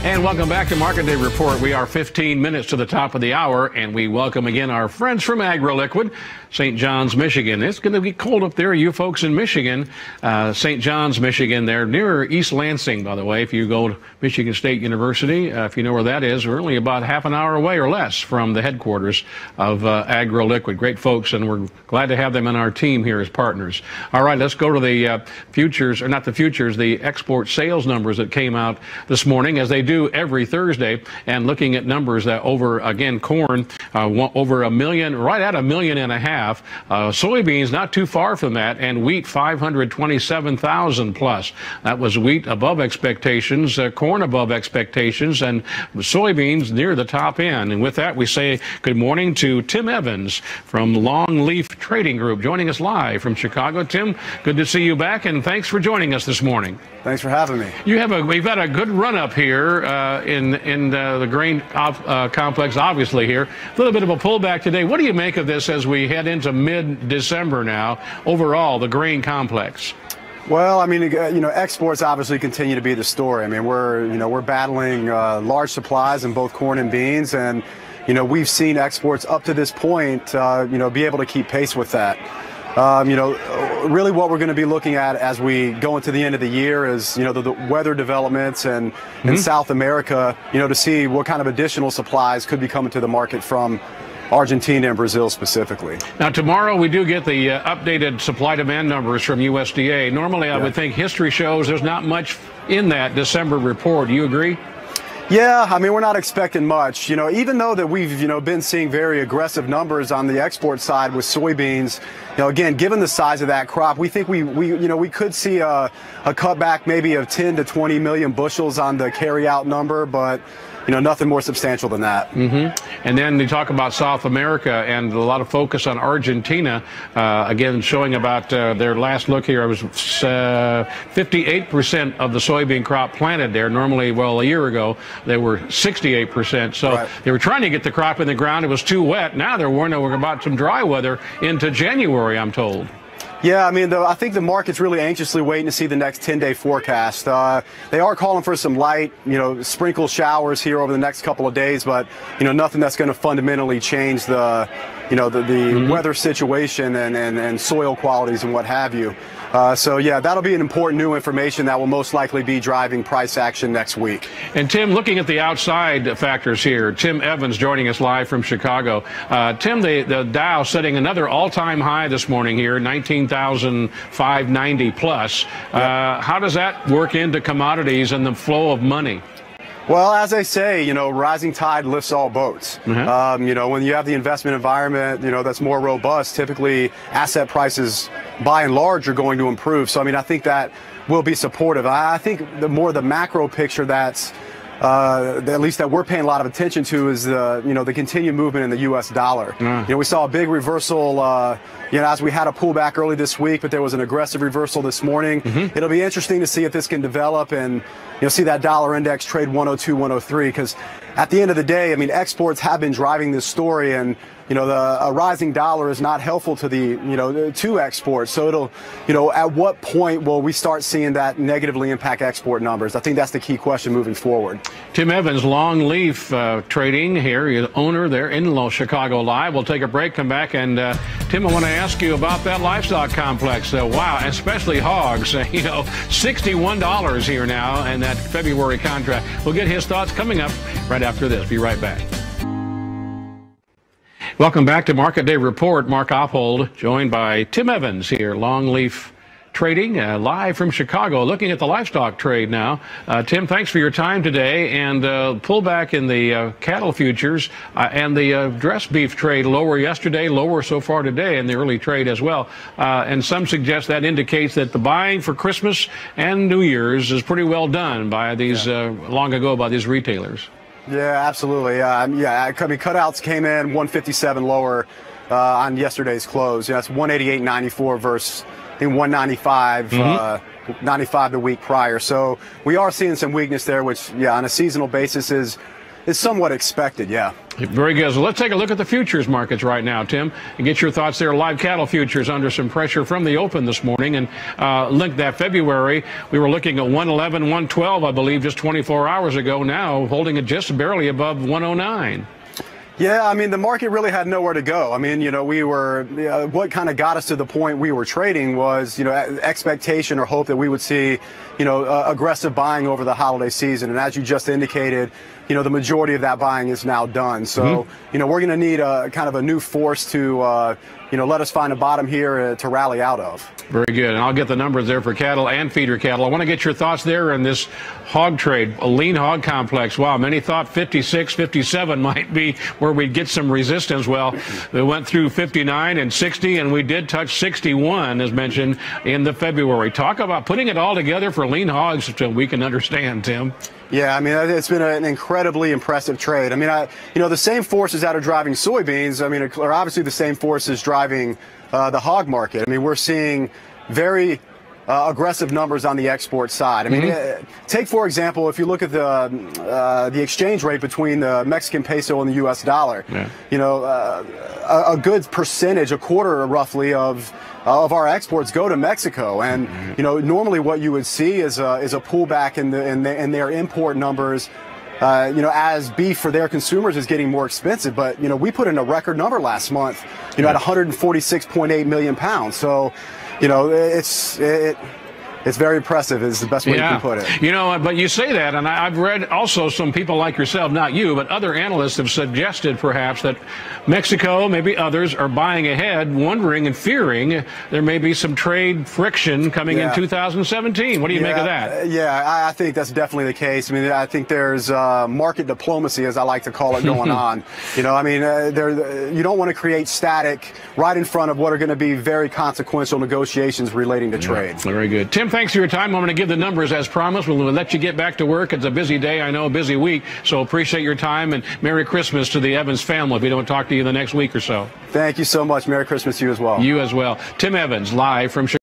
And welcome back to Market Day Report. We are 15 minutes to the top of the hour, and we welcome again our friends from AgroLiquid, St. John's, Michigan. It's going to be cold up there, you folks in Michigan. St. John's, Michigan. They're near East Lansing, by the way, if you go to Michigan State University. If you know where that is, we're only about half an hour away or less from the headquarters of AgroLiquid. Great folks, and we're glad to have them on our team here as partners. All right, let's go to the futures, or not the futures, the export sales numbers that came out this morning, as they do every Thursday, and looking at numbers that over, again, corn over 1 million, right at 1.5 million. Soybeans not too far from that, and wheat 527,000 plus. That was wheat above expectations, corn above expectations, and soybeans near the top end. And with that, we say good morning to Tim Evans from Longleaf Trading Group, joining us live from Chicago. Tim, good to see you back, and thanks for joining us this morning. Thanks for having me. We've had a good run up here in the grain complex, obviously here. A little bit of a pullback today. What do you make of this as we head into mid-December now, overall, the grain complex? Well, I mean, exports obviously continue to be the story. I mean, we're battling large supplies in both corn and beans, and we've seen exports up to this point, be able to keep pace with that. Really what we're going to be looking at as we go into the end of the year is, the weather developments and in South America, to see what kind of additional supplies could be coming to the market from Argentina and Brazil specifically. Now, tomorrow we do get the updated supply-demand numbers from USDA. Normally, I would think history shows there's not much in that December report. Do you agree? Yeah, I mean, we're not expecting much. Even though that we've, been seeing very aggressive numbers on the export side with soybeans, again, given the size of that crop, we think we could see a cutback maybe of 10 to 20 million bushels on the carryout number, but nothing more substantial than that. And then they talk about South America and a lot of focus on Argentina. Again, showing about their last look here, it was 58% of the soybean crop planted there. Normally, well, a year ago, they were 68%. So They were trying to get the crop in the ground. It was too wet. Now they're warning about some dry weather into January, I'm told. Yeah, I mean, I think the market's really anxiously waiting to see the next 10-day forecast. They are calling for some light, sprinkle showers here over the next couple of days, but, nothing that's going to fundamentally change the weather situation and soil qualities and what have you. So, yeah, that'll be an important new information that will most likely be driving price action next week. And, Tim, looking at the outside factors here, Tim Evans joining us live from Chicago. Tim, the Dow setting another all-time high this morning here, 19,590 plus. How does that work into commodities and the flow of money? Well, as they say, rising tide lifts all boats. When you have the investment environment, that's more robust, typically asset prices, by and large, are going to improve. So, I mean, I think that will be supportive. I think the macro picture that's at least that we're paying a lot of attention to is the continued movement in the U.S. dollar. We saw a big reversal, as we had a pullback early this week, but there was an aggressive reversal this morning. It'll be interesting to see if this can develop and see that dollar index trade 102, 103, because at the end of the day, I mean, exports have been driving this story, and a rising dollar is not helpful to to exports. So it'll, at what point will we start seeing that negatively impact export numbers? I think that's the key question moving forward. Tim Evans, Longleaf Trading here, you're the owner there in Chicago Live. We'll take a break, come back, and Tim, I want to ask you about that livestock complex. Wow, especially hogs. $61 here now, and that February contract. We'll get his thoughts coming up right after this. Be right back. Welcome back to Market Day Report. Mark Oppold, joined by Tim Evans here, Longleaf Trading, live from Chicago, looking at the livestock trade now. Tim, thanks for your time today. And pullback in the cattle futures and the dressed beef trade lower yesterday, lower so far today in the early trade as well. And some suggest that indicates that the buying for Christmas and New Year's is pretty well done by these long ago by these retailers. Yeah, absolutely. I mean, cutouts came in 157 lower on yesterday's close. That's 188.94 versus I think 195, 95 the week prior. So we are seeing some weakness there, which, on a seasonal basis is somewhat expected, yeah. Very good. So let's take a look at the futures markets right now, Tim, and get your thoughts there. Live cattle futures under some pressure from the open this morning. And link that February, we were looking at 111, 112, I believe, just 24 hours ago. Now holding it just barely above 109. Yeah, I mean, the market really had nowhere to go. I mean, we were, what kind of got us to the point we were trading was, expectation or hope that we would see, aggressive buying over the holiday season. And as you just indicated, the majority of that buying is now done. So, we're going to need a kind of a new force to, let us find a bottom here to rally out of. Very good. And I'll get the numbers there for cattle and feeder cattle. I want to get your thoughts there in this hog trade, a lean hog complex. Wow, many thought 56, 57 might be where we'd get some resistance. Well, we went through 59 and 60, and we did touch 61, as mentioned, in the February. Talk about putting it all together for lean hogs so we can understand, Tim. Yeah, I mean, it's been an incredibly impressive trade. I mean, the same forces that are driving soybeans, I mean, are obviously the same forces driving the hog market. I mean, we're seeing very aggressive numbers on the export side. I mean, take, for example, if you look at the exchange rate between the Mexican peso and the U.S. dollar, a good percentage, a quarter roughly of our exports go to Mexico, and normally what you would see is a pullback in their import numbers. As beef for their consumers is getting more expensive, but we put in a record number last month, at 146.8 million pounds. So, it's very impressive is the best way you can put it. But you say that, and I've read also some people like yourself, not you, but other analysts have suggested perhaps that Mexico, maybe others, are buying ahead, wondering and fearing there may be some trade friction coming in 2017. What do you make of that? Yeah, I think that's definitely the case. I mean, I think there's market diplomacy, as I like to call it, going on. You don't want to create static right in front of what are going to be very consequential negotiations relating to trade. Very good. Tim, thanks for your time. I'm going to give the numbers as promised. We'll let you get back to work. It's a busy day, I know, a busy week. So appreciate your time, and Merry Christmas to the Evans family if we don't talk to you the next week or so. Thank you so much. Merry Christmas to you as well. You as well. Tim Evans, live from Chicago.